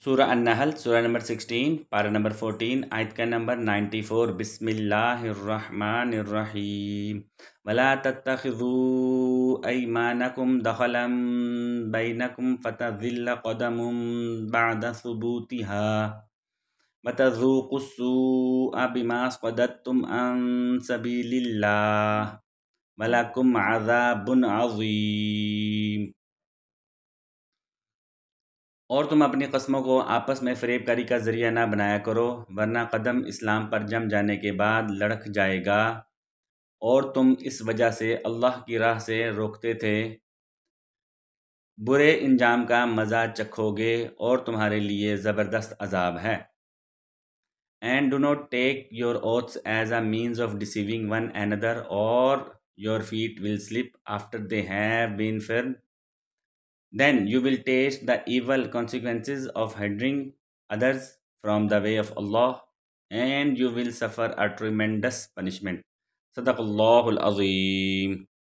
سورہ النحل سورہ نمبر 16 پارہ نمبر 14 آیت کا نمبر 94 بسم اللہ الرحمن الرحیم ولا تتخذوا ایمانکم دخلا بینکم فتزل قدم بعد ثبوتها وتذوقوا السوء بما صددتم عن سبیل اللہ ولکم عذاب عظیم۔ اور تم اپنی قسموں کو آپس میں فریب کاری کا ذریعہ نہ بنایا کرو، ورنہ قدم اسلام پر جم جانے کے بعد لڑکھ جائے گا، اور تم اس وجہ سے اللہ کی راہ سے روکتے تھے۔ برے انجام کا مزہ چکھو گے اور تمہارے لیے زبردست عذاب ہے۔ And do not take your oaths as a means of deceiving one another, or your feet will slip after they have been firm. Then you will taste the evil consequences of hindering others from the way of Allah, and you will suffer a tremendous punishment. Sadaqallahul Azim.